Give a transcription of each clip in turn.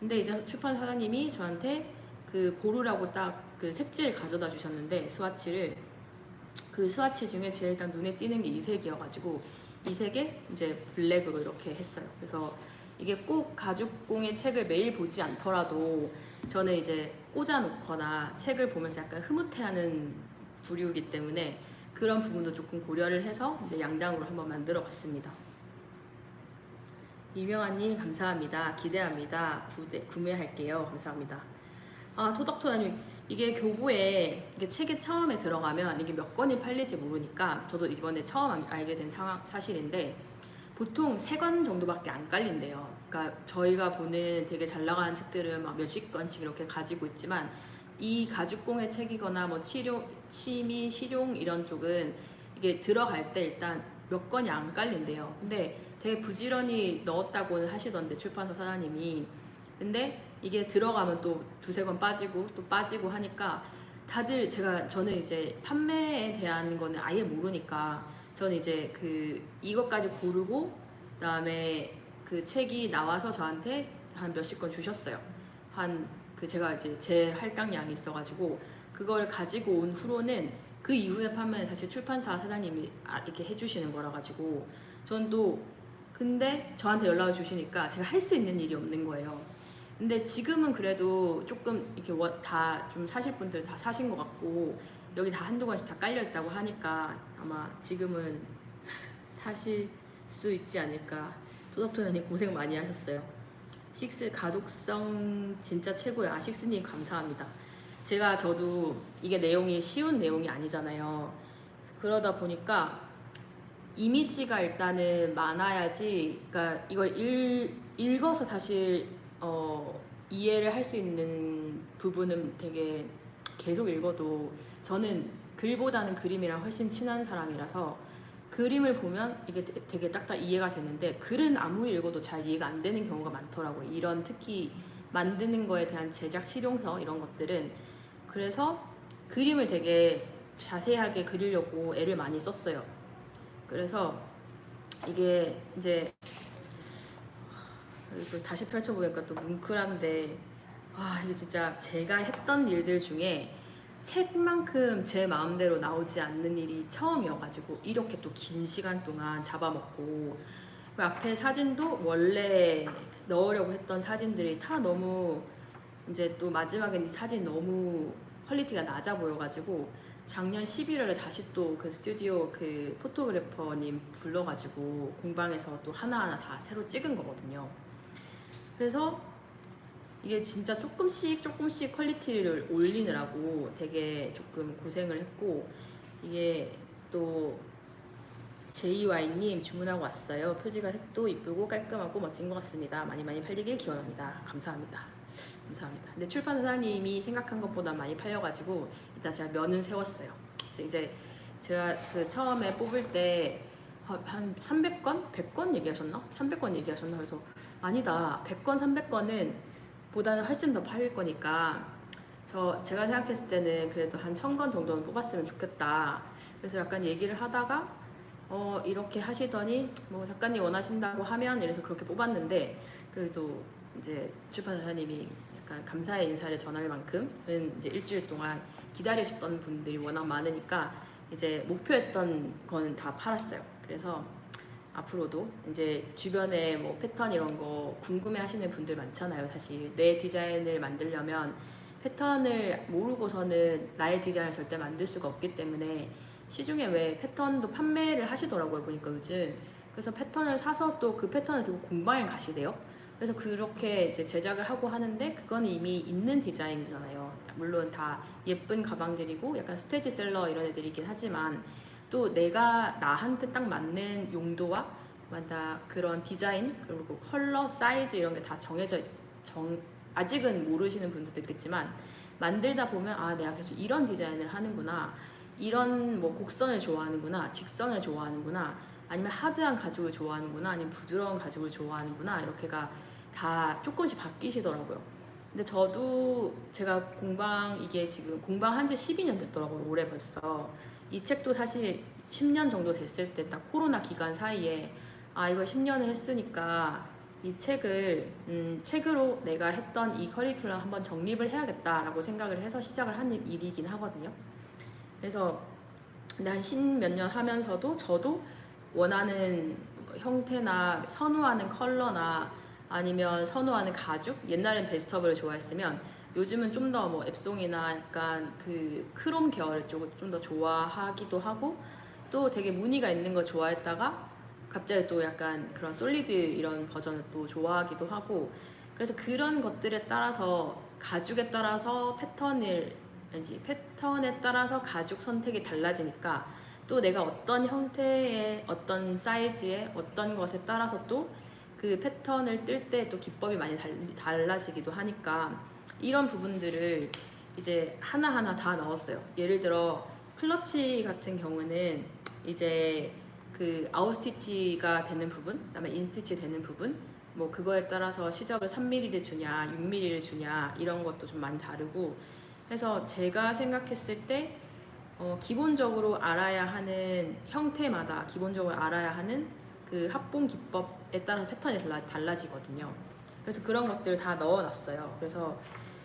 근데 이제 출판 사장님이 저한테 그 고르라고 딱 그 색지를 가져다 주셨는데, 스와치를, 그 스와치 중에 제일 일단 눈에 띄는 게 이 색이어가지고 이 색에 이제 블랙으로 이렇게 했어요. 그래서 이게 꼭 가죽공예 책을 매일 보지 않더라도 저는 이제 꽂아놓거나 책을 보면서 약간 흐뭇해하는 부류이기 때문에 그런 부분도 조금 고려를 해서 이제 양장으로 한번 만들어 봤습니다. 이명아님 감사합니다. 기대합니다. 구매할게요. 감사합니다. 아, 토닥토닥님, 이게 교보에 이게 책이 처음에 들어가면 이게 몇 권이 팔릴지 모르니까 저도 이번에 처음 알게 된 사실인데, 보통 3권 정도밖에 안 깔린대요. 그러니까 저희가 보는 되게 잘 나가는 책들은 막 몇십 권씩 이렇게 가지고 있지만, 이 가죽공예 책이거나 뭐 취미, 실용 이런 쪽은 이게 들어갈 때 일단 몇 권이 안 깔린대요. 근데 되게 부지런히 넣었다고는 하시던데, 출판사 사장님이. 근데 이게 들어가면 또 두세 권 빠지고 또 빠지고 하니까 다들, 저는 이제 판매에 대한 거는 아예 모르니까 저는 이제 그 이것까지 고르고 그다음에 그 책이 나와서 저한테 한 몇십 권 주셨어요. 한 그 제가 이제 제 할당량이 있어가지고 그걸 가지고 온 후로는 그 이후에 판매는 사실 출판사 사장님이 이렇게 해주시는 거라 가지고 전 또, 근데 저한테 연락을 주시니까 제가 할 수 있는 일이 없는 거예요. 근데 지금은 그래도 조금 이렇게 다 좀 사실 분들 다 사신 것 같고 여기 다 한두 권씩 다 깔려 있다고 하니까 아마 지금은 사실 수 있지 않을까. 토닥토닥님 고생 많이 하셨어요. 식스 가독성 진짜 최고야. 아, 식스님 감사합니다. 저도 이게 내용이 쉬운 내용이 아니잖아요. 그러다 보니까 이미지가 일단은 많아야지, 그러니까 이걸 읽어서 사실 이해를 할 수 있는 부분은 되게 계속 읽어도, 저는 글보다는 그림이랑 훨씬 친한 사람이라서 그림을 보면 이게 되게 딱딱 이해가 되는데 글은 아무리 읽어도 잘 이해가 안 되는 경우가 많더라고요. 이런 특히 만드는 거에 대한 제작 실용서 이런 것들은. 그래서 그림을 되게 자세하게 그리려고 애를 많이 썼어요. 그래서 이게 이제 이걸 다시 펼쳐보니까 또 뭉클한데, 아, 이게 진짜 제가 했던 일들 중에 책만큼 제 마음대로 나오지 않는 일이 처음이어가지고 이렇게 또 긴 시간 동안 잡아먹고, 그 앞에 사진도 원래 넣으려고 했던 사진들이 다 너무, 이제 또 마지막엔 이 사진 너무 퀄리티가 낮아 보여가지고 작년 11월에 다시 또 그 스튜디오 그 포토그래퍼님 불러가지고 공방에서 또 하나하나 다 새로 찍은 거거든요. 그래서 이게 진짜 조금씩 조금씩 퀄리티를 올리느라고 되게 조금 고생을 했고, 이게 또 JY님 주문하고 왔어요. 표지가 색도 이쁘고 깔끔하고 멋진 것 같습니다. 많이 많이 팔리길 기원합니다. 감사합니다. 감사합니다. 근데 출판 사장님이 생각한 것보다 많이 팔려가지고 일단 제가 면은 세웠어요. 이제 제가 그 처음에 뽑을 때 한 300건? 100건 얘기하셨나? 300건 얘기하셨나? 그래서 아니다. 100건, 300건은 보다는 훨씬 더 팔릴 거니까 제가 생각했을 때는 그래도 한 1000건 정도는 뽑았으면 좋겠다. 그래서 약간 얘기를 하다가 이렇게 하시더니 뭐 작가님 원하신다고 하면 이래서 그렇게 뽑았는데, 그래도 이제 출판사님이 약간 감사의 인사를 전할 만큼은 이제 일주일 동안 기다리셨던 분들이 워낙 많으니까 이제 목표했던 거는 다 팔았어요. 그래서 앞으로도 이제 주변에 뭐 패턴 이런 거 궁금해 하시는 분들 많잖아요. 사실 내 디자인을 만들려면 패턴을 모르고서는 나의 디자인을 절대 만들 수가 없기 때문에 시중에 왜 패턴도 판매를 하시더라고요, 보니까 요즘. 그래서 패턴을 사서 또 그 패턴을 들고 공방에 가시대요. 그래서 그렇게 이제 제작을 하고 하는데 그건 이미 있는 디자인이잖아요. 물론 다 예쁜 가방들이고 약간 스테디셀러 이런 애들이긴 하지만 또 내가 나한테 딱 맞는 용도와 맞다 그런 디자인 그리고 컬러, 사이즈 이런 게 다 아직은 모르시는 분들도 있겠지만 만들다 보면 아, 내가 계속 이런 디자인을 하는구나, 이런 뭐 곡선을 좋아하는구나, 직선을 좋아하는구나, 아니면 하드한 가죽을 좋아하는구나, 아니면 부드러운 가죽을 좋아하는구나, 이렇게가 다 조금씩 바뀌시더라고요. 근데 저도 제가 이게 지금 공방 한지 12년 됐더라고요. 올해 벌써. 이 책도 사실 10년 정도 됐을 때 딱 코로나 기간 사이에 아, 이걸 10년을 했으니까 이 책을 책으로 내가 했던 이 커리큘럼 한번 정립을 해야겠다라고 생각을 해서 시작을 한 일이긴 하거든요. 그래서 근데 한 10몇 년 하면서도 저도 원하는 형태나 선호하는 컬러나 아니면 선호하는 가죽, 옛날엔 베스터블을 좋아했으면 요즘은 좀 더 뭐 앱송이나 약간 그 크롬 계열 쪽을 좀 더 좋아하기도 하고, 또 되게 무늬가 있는 거 좋아했다가 갑자기 또 약간 그런 솔리드 이런 버전을 또 좋아하기도 하고, 그래서 그런 것들에 따라서 가죽에 따라서 패턴에 따라서 가죽 선택이 달라지니까, 또 내가 어떤 형태의 어떤 사이즈의 어떤 것에 따라서 또 그 패턴을 뜰 때 또 기법이 많이 달라지기도 하니까, 이런 부분들을 이제 하나하나 다 넣었어요. 예를 들어 클러치 같은 경우는 이제 그 아웃스티치가 되는 부분, 그다음에 인스티치 되는 부분, 뭐 그거에 따라서 시접을 3mm를 주냐 6mm를 주냐 이런 것도 좀 많이 다르고 해서, 제가 생각했을 때 기본적으로 알아야 하는 형태마다 기본적으로 알아야 하는 그 합본 기법에 따라서 패턴이 달라지거든요. 그래서 그런 것들 다 넣어놨어요. 그래서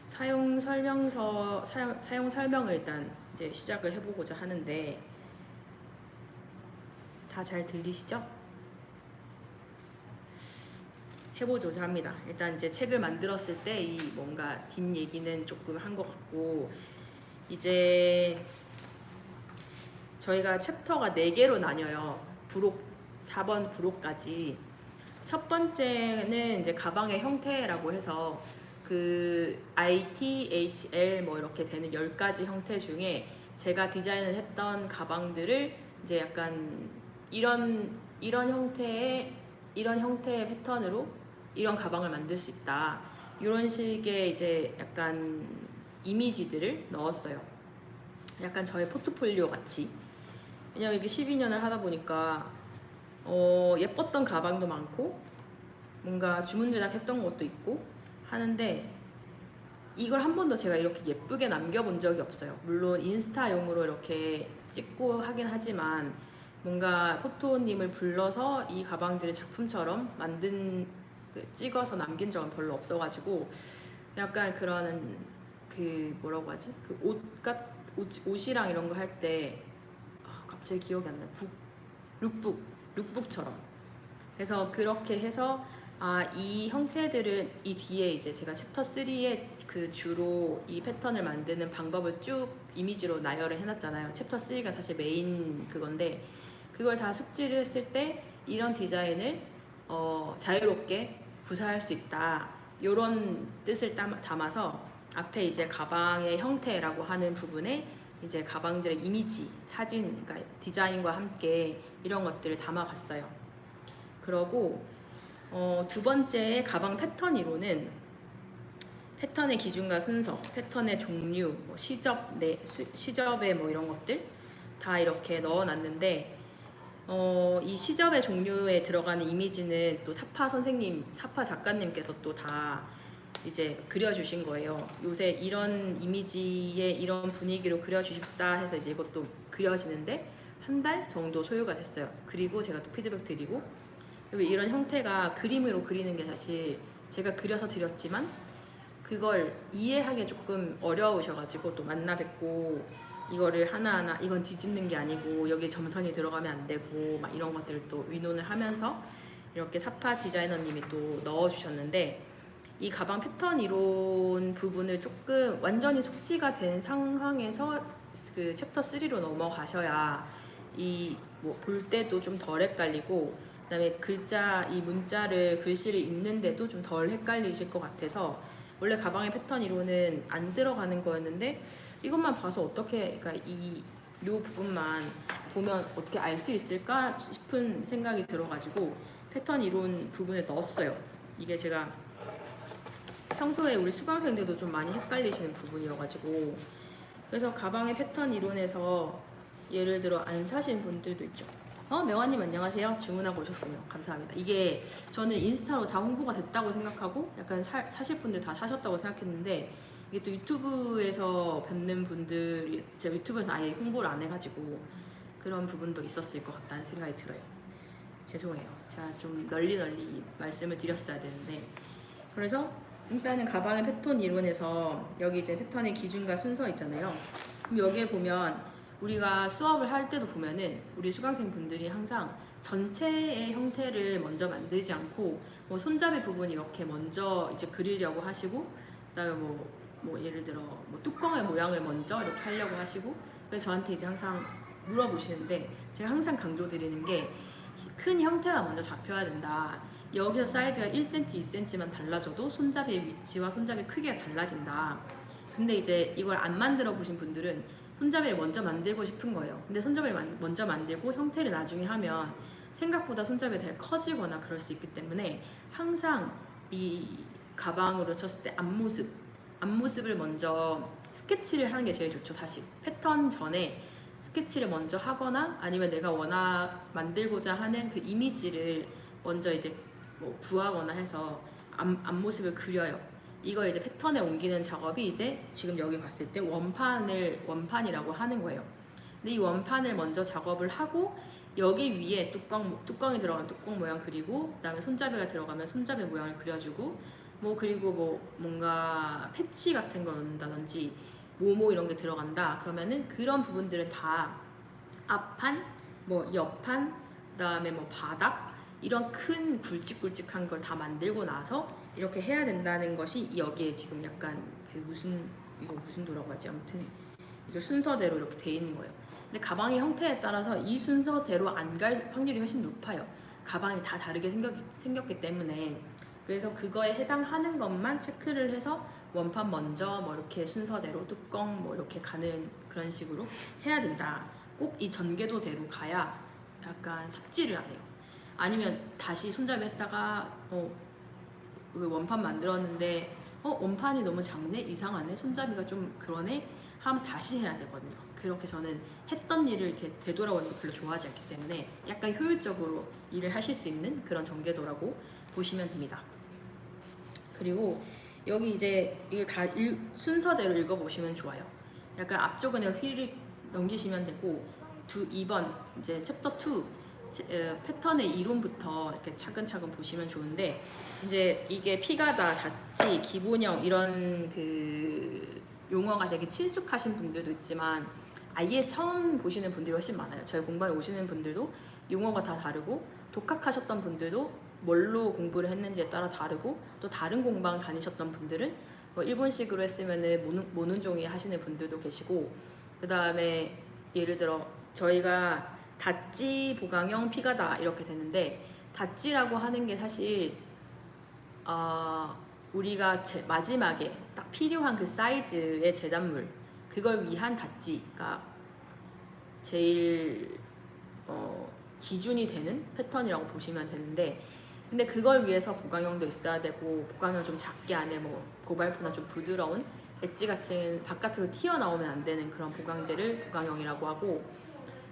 사용 설명을 일단 이제 시작을 해보고자 하는데, 다 잘 들리시죠? 해보고자 합니다. 일단 이제 책을 만들었을 때 이 뭔가 뒷 얘기는 조금 한 것 같고, 이제 저희가 챕터가 4개로 나뉘어요. 부록 4번 부록까지. 첫 번째는 이제 가방의 형태라고 해서 그 IT, HL 뭐 이렇게 되는 10가지 형태 중에 제가 디자인을 했던 가방들을 이제 약간 이런 형태의 패턴으로 이런 가방을 만들 수 있다, 이런 식의 이제 약간 이미지들을 넣었어요. 약간 저의 포트폴리오 같이. 왜냐면 이게 12년을 하다 보니까 예뻤던 가방도 많고 뭔가 주문 제작했던 것도 있고 하는데, 이걸 한 번도 제가 이렇게 예쁘게 남겨본 적이 없어요. 물론 인스타용으로 이렇게 찍고 하긴 하지만 뭔가 포토님을 불러서 이 가방들을 작품처럼 찍어서 남긴 적은 별로 없어가지고, 약간 그런 그 뭐라고 하지? 그 옷이랑 이런 거 할 때 갑자기 기억이 안 나요. 룩북처럼. 그래서 그렇게 해서 이 형태들은 이 뒤에 이제 제가 챕터 3에 그 주로 이 패턴을 만드는 방법을 쭉 이미지로 나열을 해놨잖아요. 챕터 3가 사실 메인 그건데, 그걸 다 숙지를 했을 때 이런 디자인을 자유롭게 구사할 수 있다, 이런 뜻을 담아서 앞에 이제 가방의 형태라고 하는 부분에 이제 가방들의 이미지, 사진, 그러니까 디자인과 함께 이런 것들을 담아봤어요. 그러고 두 번째 가방 패턴 이론은 패턴의 기준과 순서, 패턴의 종류, 뭐 시접의 뭐 이런 것들 다 이렇게 넣어놨는데, 이 시접의 종류에 들어가는 이미지는 또 사파 작가님께서 또 다 이제 그려주신 거예요. 요새 이런 이미지에 이런 분위기로 그려주십사 해서 이제 이것도 그려지는데 한 달 정도 소요가 됐어요. 그리고 제가 또 피드백 드리고, 그리고 이런 형태가 그림으로 그리는 게 사실 제가 그려서 드렸지만 그걸 이해하기 조금 어려우셔가지고 또 만나 뵙고 이거를 하나하나 이건 뒤집는 게 아니고 여기에 점선이 들어가면 안 되고 막 이런 것들을 또 의논을 하면서 이렇게 사파 디자이너님이 또 넣어주셨는데, 이 가방 패턴 이론 부분을 조금 완전히 숙지가 된 상황에서 그 챕터 3로 넘어가셔야 이 뭐 볼 때도 좀 덜 헷갈리고, 그다음에 이 문자를 글씨를 읽는데도 좀 덜 헷갈리실 것 같아서, 원래 가방의 패턴 이론은 안 들어가는 거였는데 이것만 봐서 어떻게, 그러니까 요 부분만 보면 어떻게 알 수 있을까 싶은 생각이 들어가지고 패턴 이론 부분을 넣었어요. 이게 제가 평소에 우리 수강생들도 좀 많이 헷갈리시는 부분이어가지고. 그래서 가방의 패턴 이론에서 예를 들어 안 사신 분들도 있죠. 명환님 안녕하세요. 주문하고 오셨군요. 감사합니다. 이게 저는 인스타로 다 홍보가 됐다고 생각하고 약간 사실 분들 다 사셨다고 생각했는데, 이게 또 유튜브에서 뵙는 분들이 제가 유튜브에서 아예 홍보를 안 해가지고 그런 부분도 있었을 것 같다는 생각이 들어요. 죄송해요. 제가 좀 널리 말씀을 드렸어야 되는데, 그래서 일단은 가방의 패턴 이론에서 여기 이제 패턴의 기준과 순서 있잖아요. 그럼 여기에 보면 우리가 수업을 할 때도 보면은 우리 수강생 분들이 항상 전체의 형태를 먼저 만들지 않고 뭐 손잡이 부분 이렇게 먼저 이제 그리려고 하시고, 그다음에 뭐 예를 들어 뭐 뚜껑의 모양을 먼저 이렇게 하려고 하시고, 그래서 저한테 이제 항상 물어보시는데, 제가 항상 강조드리는 게 큰 형태가 먼저 잡혀야 된다. 여기서 사이즈가 1cm, 2cm만 달라져도 손잡이의 위치와 손잡이 크기가 달라진다. 근데 이제 이걸 안 만들어 보신 분들은 손잡이를 먼저 만들고 싶은 거예요. 근데 손잡이를 먼저 만들고 형태를 나중에 하면 생각보다 손잡이가 되게 커지거나 그럴 수 있기 때문에, 항상 이 가방으로 쳤을 때 앞모습을 먼저 스케치를 하는 게 제일 좋죠. 사실 패턴 전에 스케치를 먼저 하거나, 아니면 내가 워낙 만들고자 하는 그 이미지를 먼저 이제 뭐 구하거나 해서 앞모습을 그려요. 이걸 이제 패턴에 옮기는 작업이 이제 지금 여기 봤을 때 원판이라고 하는 거예요. 근데 이 원판을 먼저 작업을 하고, 여기 위에 뚜껑이 들어가면 뚜껑 모양 그리고, 그다음에 손잡이가 들어가면 손잡이 모양을 그려주고, 뭐 그리고 뭐 뭔가 패치 같은 거 넣는다든지 뭐뭐 이런 게 들어간다 그러면은 그런 부분들은 다 앞판, 뭐 옆판, 그다음에 뭐 바닥, 이런 큰 굵직굵직한 걸 다 만들고 나서 이렇게 해야 된다는 것이 여기에 지금 약간 그 이거 무슨 도라고 하지? 아무튼 이거 순서대로 이렇게 돼 있는 거예요. 근데 가방의 형태에 따라서 이 순서대로 안 갈 확률이 훨씬 높아요. 가방이 다 다르게 생겼기 때문에. 그래서 그거에 해당하는 것만 체크를 해서 원판 먼저 뭐 이렇게 순서대로 뚜껑 뭐 이렇게 가는 그런 식으로 해야 된다. 꼭 이 전개도대로 가야 약간 삽질을 안 해요. 아니면 다시 손잡이 했다가 왜 원판 만들었는데 원판이 너무 작네? 이상하네? 손잡이가 좀 그러네? 하면 다시 해야 되거든요. 그렇게 저는 했던 일을 이렇게 되돌아오는 걸 별로 좋아하지 않기 때문에 약간 효율적으로 일을 하실 수 있는 그런 전개도라고 보시면 됩니다. 그리고 여기 이제 이걸 다 순서대로 읽어보시면 좋아요. 약간 앞쪽은 휘리릭 넘기시면 되고, 2번 이제 챕터 2 패턴의 이론부터 이렇게 차근차근 보시면 좋은데, 이제 이게 피가다, 닷지, 기본형 이런 그 용어가 되게 친숙하신 분들도 있지만 아예 처음 보시는 분들이 훨씬 많아요. 저희 공방에 오시는 분들도 용어가 다 다르고, 독학하셨던 분들도 뭘로 공부를 했는지에 따라 다르고, 또 다른 공방 다니셨던 분들은 뭐 일본식으로 했으면은 모눈종이 하시는 분들도 계시고, 그 다음에 예를 들어 저희가 닷지, 보강형, 피가다 이렇게 되는데, 닷지라고 하는 게 사실 우리가 마지막에 딱 필요한 그 사이즈의 재단물, 그걸 위한 닷지가 제일 기준이 되는 패턴이라고 보시면 되는데, 근데 그걸 위해서 보강형도 있어야 되고, 보강형 좀 작게 안에 뭐 고발표나 좀 부드러운 엣지 같은 바깥으로 튀어나오면 안 되는 그런 보강재를 보강형이라고 하고,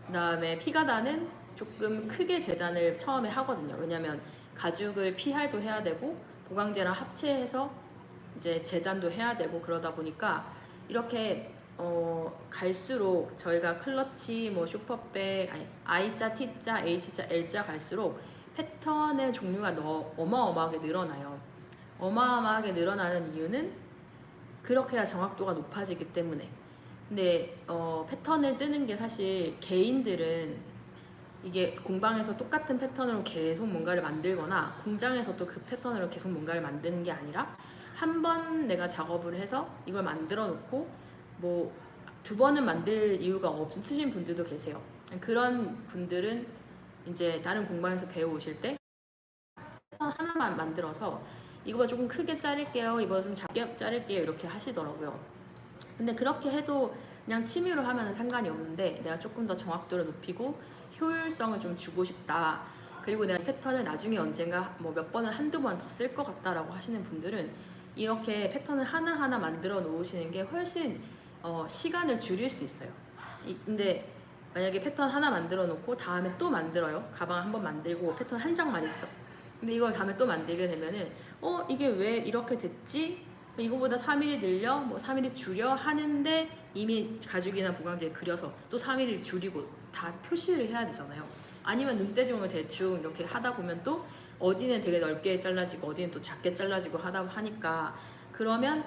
그 다음에 피가다는 조금 크게 재단을 처음에 하거든요. 왜냐면 가죽을 피할도 해야 되고 보강재랑 합체해서 이제 재단도 해야 되고, 그러다 보니까 이렇게 갈수록 저희가 클러치, 뭐 슈퍼백, I자, T자, H자, L자 갈수록 패턴의 종류가 어마어마하게 늘어나요. 어마어마하게 늘어나는 이유는 그렇게 해야 정확도가 높아지기 때문에. 근데 패턴을 뜨는 게 사실 개인들은 이게 공방에서 똑같은 패턴으로 계속 뭔가를 만들거나 공장에서도 그 패턴으로 계속 뭔가를 만드는 게 아니라, 한 번 내가 작업을 해서 이걸 만들어 놓고 뭐 2번은 만들 이유가 없으신 분들도 계세요. 그런 분들은 이제 다른 공방에서 배워오실 때 하나만 만들어서 이거보다 조금 크게 자를게요, 이거보다 좀 작게 자를게요 이렇게 하시더라고요. 근데 그렇게 해도 그냥 취미로 하면 상관이 없는데, 내가 조금 더 정확도를 높이고 효율성을 좀 주고 싶다, 그리고 내가 패턴을 나중에 언젠가 뭐 몇 번은 한두 번 더 쓸 것 같다라고 하시는 분들은 이렇게 패턴을 하나하나 만들어 놓으시는 게 훨씬 시간을 줄일 수 있어요. 근데 만약에 패턴 하나 만들어 놓고 다음에 또 만들어요. 가방 한번 만들고 패턴 한 장만 있어. 근데 이걸 다음에 또 만들게 되면은 이게 왜 이렇게 됐지? 이거보다 3mm 늘려, 뭐 3mm 줄여 하는데 이미 가죽이나 보강재에 그려서 또 3mm 줄이고 다 표시를 해야 되잖아요. 아니면 눈대중을 대충 이렇게 하다 보면 또 어디는 되게 넓게 잘라지고 어디는 또 작게 잘라지고 하다 하니까 그러면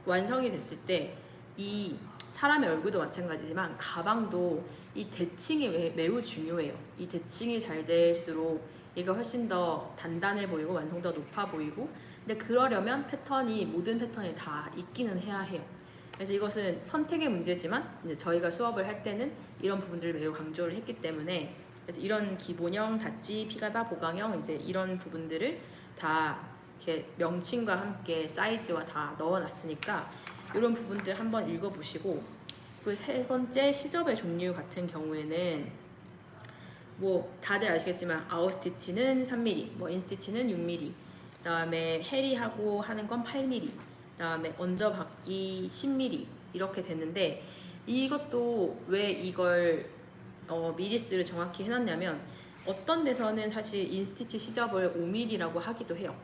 완성이 됐을 때 이 사람의 얼굴도 마찬가지지만 가방도 이 대칭이 매우 중요해요. 이 대칭이 잘 될수록 얘가 훨씬 더 단단해 보이고 완성도가 높아 보이고 근데 그러려면 패턴이 모든 패턴이 다 있기는 해야 해요. 그래서 이것은 선택의 문제지만 이제 저희가 수업을 할 때는 이런 부분들을 매우 강조를 했기 때문에 그래서 이런 기본형, 닫지, 피가다, 보강형 이제 이런 부분들을 다 이렇게 명칭과 함께 사이즈와 다 넣어놨으니까 이런 부분들 한번 읽어보시고 그 세 번째 시접의 종류 같은 경우에는 뭐 다들 아시겠지만 아웃스티치는 3mm, 뭐 인스티치는 6mm, 그다음에 해리하고 하는 건 8mm, 그다음에 얹어박기 10mm 이렇게 됐는데 이것도 왜 이걸 미리스를 정확히 해놨냐면 어떤 데서는 사실 인스티치 시접을 5mm라고 하기도 해요.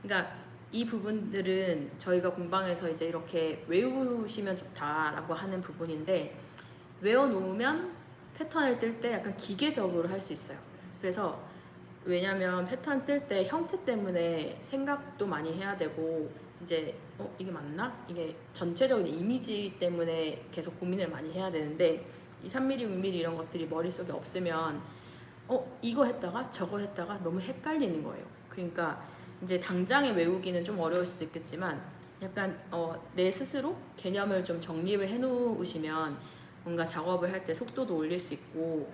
그러니까 이 부분들은 저희가 공방에서 이제 이렇게 외우시면 좋다라고 하는 부분인데 외워놓으면 패턴을 뜰 때 약간 기계적으로 할 수 있어요. 그래서 왜냐면 패턴 뜰 때 형태 때문에 생각도 많이 해야 되고 이제 이게 맞나? 이게 전체적인 이미지 때문에 계속 고민을 많이 해야 되는데 이 3mm, 6mm 이런 것들이 머릿속에 없으면 이거 했다가 저거 했다가 너무 헷갈리는 거예요. 그러니까 이제 당장에 외우기는 좀 어려울 수도 있겠지만 약간 내 스스로 개념을 좀 정립을 해 놓으시면 뭔가 작업을 할 때 속도도 올릴 수 있고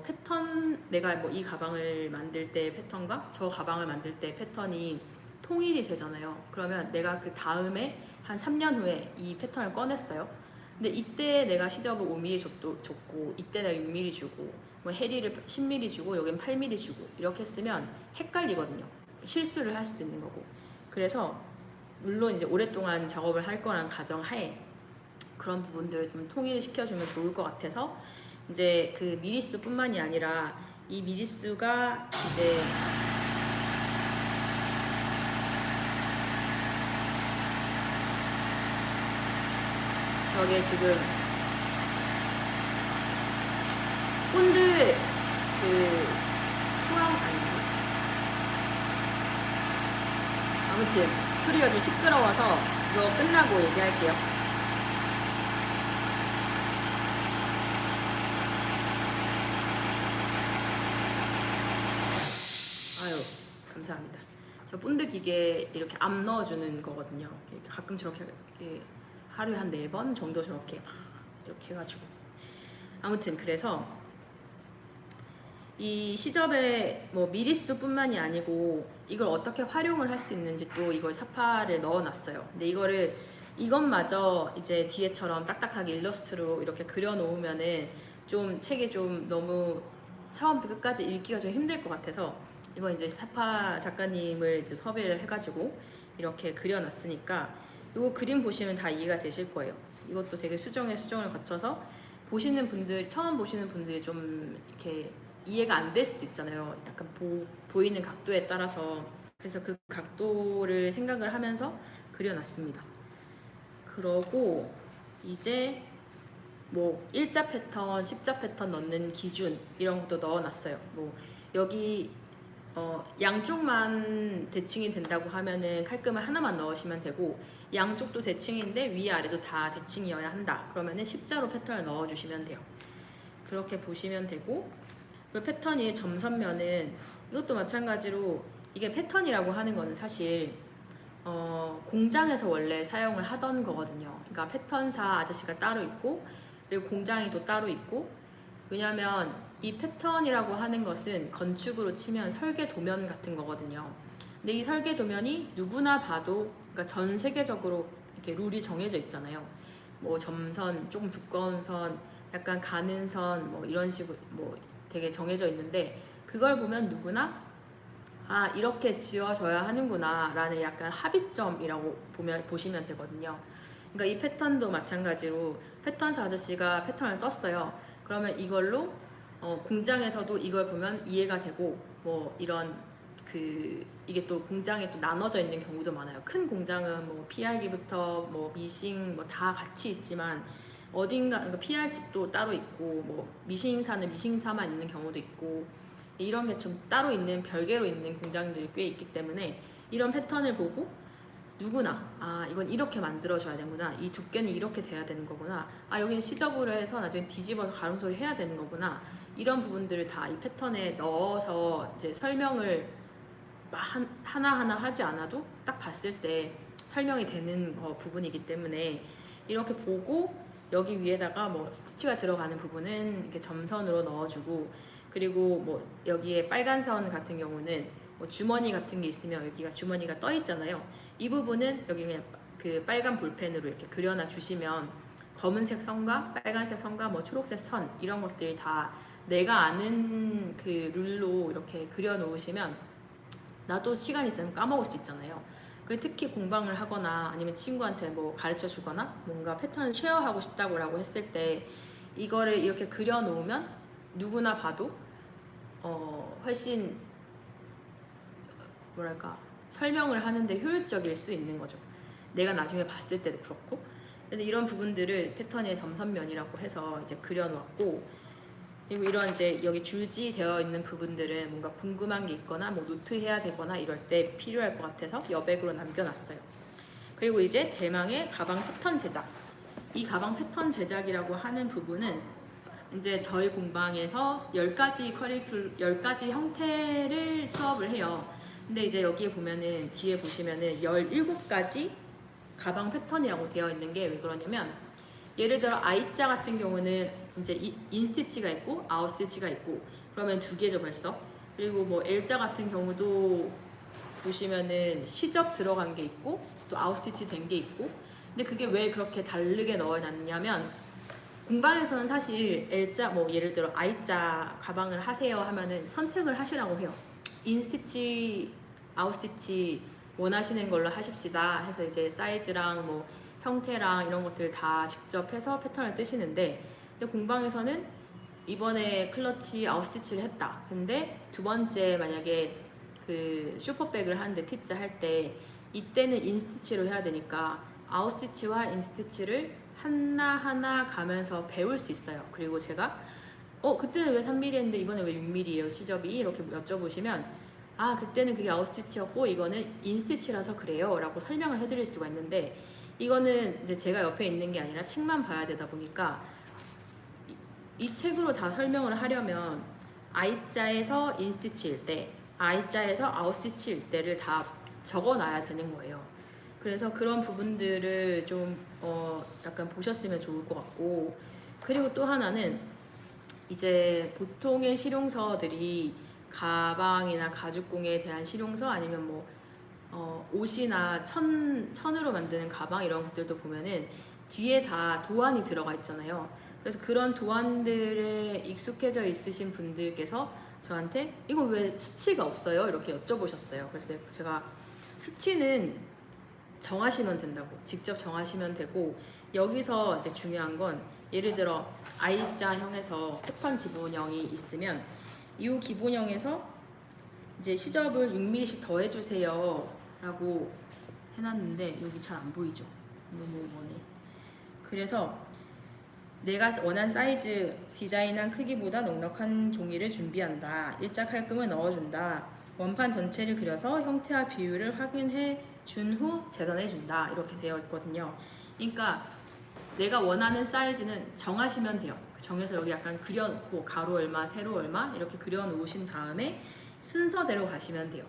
패턴 내가 뭐 이 가방을 만들 때 패턴과 저 가방을 만들 때 패턴이 통일이 되잖아요. 그러면 내가 그 다음에 한 3년 후에 이 패턴을 꺼냈어요. 근데 이때 내가 시접을 5mm 줬고 이때 내가 6mm 주고 뭐 해리를 10mm 주고 여긴 8mm 주고 이렇게 쓰면 헷갈리거든요. 실수를 할 수도 있는 거고. 그래서 물론 이제 오랫동안 작업을 할 거란 가정하에 그런 부분들을 좀 통일을 시켜주면 좋을 것 같아서 이제 그 미리수뿐만이 아니라 이 미리수가 이제 저게 지금 본드 그 후랑 아닌가? 아무튼 소리가 좀 시끄러워서 이거 끝나고 얘기할게요. 아유 감사합니다. 저 본드 기계 이렇게 암 넣어주는 거거든요. 이렇게 가끔 저렇게 이렇게 하루에 한 4번 정도 저렇게 이렇게 해가지고 아무튼 그래서 이 시접에 뭐 미리수뿐만이 아니고 이걸 어떻게 활용을 할 수 있는지 또 이걸 사파를 넣어놨어요. 근데 이것마저 이제 뒤에처럼 딱딱하게 일러스트로 이렇게 그려놓으면은 좀 책이 좀 너무 처음부터 끝까지 읽기가 좀 힘들 것 같아서 이건 이제 사파 작가님을 이제 섭외를 해가지고 이렇게 그려놨으니까 이거 그림 보시면 다 이해가 되실 거예요. 이것도 되게 수정을 거쳐서 보시는 분들 처음 보시는 분들이 좀 이렇게 이해가 안 될 수도 있잖아요. 약간 보이는 각도에 따라서 그래서 그 각도를 생각을 하면서 그려놨습니다. 그러고 이제 뭐 일자 패턴, 십자 패턴 넣는 기준 이런 것도 넣어놨어요. 뭐 여기 양쪽만 대칭이 된다고 하면은 칼금을 하나만 넣으시면 되고 양쪽도 대칭인데 위에 아래도 다 대칭이어야 한다. 그러면은 십자로 패턴을 넣어주시면 돼요. 그렇게 보시면 되고 그 패턴이 점선면은 이것도 마찬가지로 이게 패턴이라고 하는 거는 사실 공장에서 원래 사용을 하던 거거든요. 그러니까 패턴사 아저씨가 따로 있고 그리고 공장이 또 따로 있고 왜냐면 이 패턴이라고 하는 것은 건축으로 치면 설계 도면 같은 거거든요. 근데 이 설계 도면이 누구나 봐도 그러니까 전 세계적으로 이렇게 룰이 정해져 있잖아요. 뭐 점선, 조금 두꺼운 선, 약간 가는 선, 뭐 이런 식으로 뭐 되게 정해져 있는데 그걸 보면 누구나 이렇게 지어져야 하는구나 라는 약간 합의점이라고 보시면 되거든요. 그러니까 이 패턴도 마찬가지로 패턴사 아저씨가 패턴을 떴어요. 그러면 이걸로 공장에서도 이걸 보면 이해가 되고 뭐 이런 이게 또 공장에 또 나눠져 있는 경우도 많아요. 큰 공장은 뭐 PR기부터 뭐 미싱 뭐 다 같이 있지만 어딘가 그러니까 PR집도 따로 있고 뭐 미싱사는 미싱사만 있는 경우도 있고 이런 게 좀 따로 있는 별개로 있는 공장들이 꽤 있기 때문에 이런 패턴을 보고 누구나 이건 이렇게 만들어줘야 되는구나, 이 두께는 이렇게 돼야 되는 거구나, 여기는 시접으로 해서 나중에 뒤집어서 가로소리 해야 되는 거구나, 이런 부분들을 다 이 패턴에 넣어서 이제 설명을 하나하나 하지 않아도 딱 봤을 때 설명이 되는 부분이기 때문에 이렇게 보고 여기 위에다가 뭐 스티치가 들어가는 부분은 이렇게 점선으로 넣어주고, 그리고 뭐 여기에 빨간 선 같은 경우는 뭐 주머니 같은 게 있으면 여기가 주머니가 떠 있잖아요. 이 부분은 여기 그냥 그 빨간 볼펜으로 이렇게 그려놔 주시면 검은색 선과 빨간색 선과 뭐 초록색 선 이런 것들이 다 내가 아는 그 룰로 이렇게 그려 놓으시면 나도 시간 있으면 까먹을 수 있잖아요. 특히 공방을 하거나 아니면 친구한테 뭐 가르쳐 주거나 뭔가 패턴을 쉐어하고 싶다고 라고 했을 때 이거를 이렇게 그려 놓으면 누구나 봐도 훨씬 뭐랄까 설명을 하는데 효율적일 수 있는 거죠. 내가 나중에 봤을 때도 그렇고. 그래서 이런 부분들을 패턴의 점선면이라고 해서 이제 그려놓았고, 그리고 이런 이제 여기 줄지 되어 있는 부분들은 뭔가 궁금한 게 있거나 뭐 노트해야 되거나 이럴 때 필요할 것 같아서 여백으로 남겨놨어요. 그리고 이제 대망의 가방 패턴 제작. 이 가방 패턴 제작이라고 하는 부분은 이제 저희 공방에서 10가지 형태를 수업을 해요. 근데 이제 여기에 보면은 뒤에 보시면은 17가지 가방 패턴이라고 되어 있는 게 왜 그러냐면, 예를 들어 I자 같은 경우는 이제 인스티치가 있고 아웃스티치가 있고 그러면 두 개죠 벌써. 그리고 뭐 L자 같은 경우도 보시면은 시접 들어간 게 있고 또 아웃스티치 된 게 있고. 근데 그게 왜 그렇게 다르게 넣어놨냐면, 공방에서는 사실 L자 뭐 예를 들어 I자 가방을 하세요 하면은 선택을 하시라고 해요. 인스티치, 아웃스티치 원하시는 걸로 하십시다 해서 이제 사이즈랑 뭐 형태랑 이런 것들 다 직접 해서 패턴을 뜨시는데, 근데 공방에서는 이번에 클러치 아웃스티치를 했다. 근데 두 번째 만약에 그 슈퍼백을 하는데 T자 할 때 이때는 인스티치로 해야 되니까 아웃스티치와 인스티치를 하나하나 가면서 배울 수 있어요. 그리고 제가 그때는 왜 3mm 했는데 이번에 왜 6mm예요 시접이? 이렇게 여쭤보시면 그때는 그게 아웃스티치였고 이거는 인스티치라서 그래요 라고 설명을 해드릴 수가 있는데, 이거는 이제 제가 옆에 있는 게 아니라 책만 봐야 되다 보니까 이 책으로 다 설명을 하려면 I자에서 인스티치일 때, I자에서 아웃스티치일 때를 다 적어놔야 되는 거예요. 그래서 그런 부분들을 좀 약간 보셨으면 좋을 것 같고, 그리고 또 하나는 이제 보통의 실용서들이 가방이나 가죽공예에 대한 실용서 아니면 뭐 옷이나 천으로 만드는 가방 이런 것들도 보면은 뒤에 다 도안이 들어가 있잖아요. 그래서 그런 도안들에 익숙해져 있으신 분들께서 저한테 이거 왜 수치가 없어요? 이렇게 여쭤보셨어요. 그래서 제가 수치는 정하시면 된다고, 직접 정하시면 되고, 여기서 이제 중요한 건 예를 들어 I자형에서 패턴 기본형이 있으면 이 기본형에서 이제 시접을 6mm씩 더 해주세요 라고 해놨는데 여기 잘 안 보이죠? 너무 머네. 그래서 내가 원한 사이즈, 디자인한 크기보다 넉넉한 종이를 준비한다. 일자 칼금을 넣어준다. 원판 전체를 그려서 형태와 비율을 확인해 준 후 재단해 준다. 이렇게 되어 있거든요. 그러니까 내가 원하는 사이즈는 정하시면 돼요. 정해서 여기 약간 그려놓고 가로 얼마, 세로 얼마 이렇게 그려놓으신 다음에 순서대로 가시면 돼요.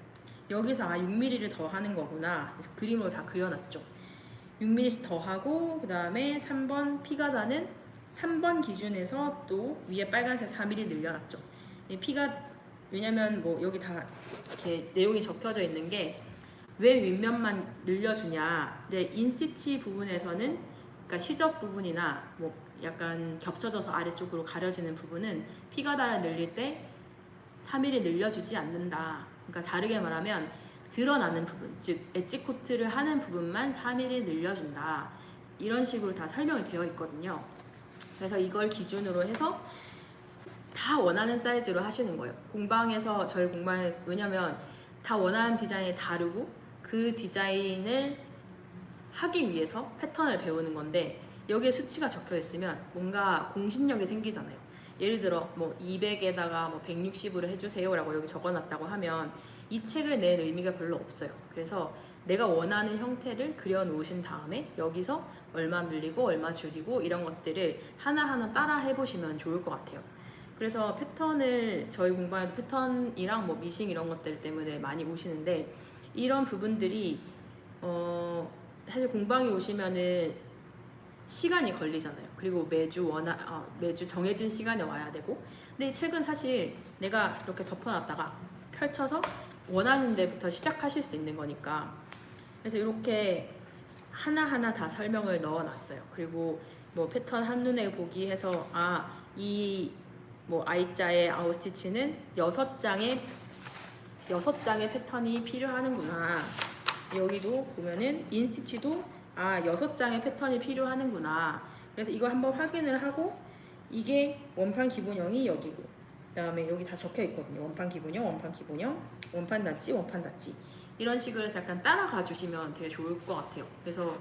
여기서 6mm를 더 하는 거구나. 그래서 그림으로 다 그려놨죠. 6mm씩 더 하고 그 다음에 3번 피가 다는 3번 기준에서 또 위에 빨간색 4mm 늘려놨죠. 이 피가 왜냐면 뭐 여기 다 이렇게 내용이 적혀져 있는 게 왜 윗면만 늘려주냐. 근데 인스티치 부분에서는 그러니까 시접 부분이나 뭐 약간 겹쳐져서 아래쪽으로 가려지는 부분은 피가다를 늘릴 때 3mm 늘려주지 않는다. 그러니까 다르게 말하면 드러나는 부분, 즉 엣지 코트를 하는 부분만 3mm 늘려준다. 이런 식으로 다 설명이 되어 있거든요. 그래서 이걸 기준으로 해서 다 원하는 사이즈로 하시는 거예요. 공방에서, 저희 공방에서, 왜냐면 다 원하는 디자인이 다르고 그 디자인을 하기 위해서 패턴을 배우는 건데 여기에 수치가 적혀 있으면 뭔가 공신력이 생기잖아요. 예를 들어 뭐 200에다가 뭐 160으로 해주세요라고 여기 적어놨다고 하면 이 책을 낸 의미가 별로 없어요. 그래서 내가 원하는 형태를 그려놓으신 다음에 여기서 얼마 늘리고 얼마 줄이고 이런 것들을 하나하나 따라 해보시면 좋을 것 같아요. 그래서 패턴을 저희 공방에도 패턴이랑 뭐 미싱 이런 것들 때문에 많이 오시는데 이런 부분들이 사실 공방에 오시면은 시간이 걸리잖아요. 그리고 매주 정해진 시간에 와야 되고 근데 이 책은 사실 내가 이렇게 덮어놨다가 펼쳐서 원하는 데부터 시작하실 수 있는 거니까 그래서 이렇게 하나하나 다 설명을 넣어놨어요. 그리고 뭐 패턴 한눈에 보기 해서 이 뭐 I자의 아웃스티치는 6장의 패턴이 필요하는구나. 여기도 보면은 인스티치도 6장의 패턴이 필요하는구나. 그래서 이걸 한번 확인을 하고 이게 원판 기본형이 여기고 그 다음에 여기 다 적혀 있거든요. 원판 기본형, 원판 기본형, 원판 닫지, 원판 닫지 이런 식으로 해서 약간 따라가 주시면 되게 좋을 것 같아요. 그래서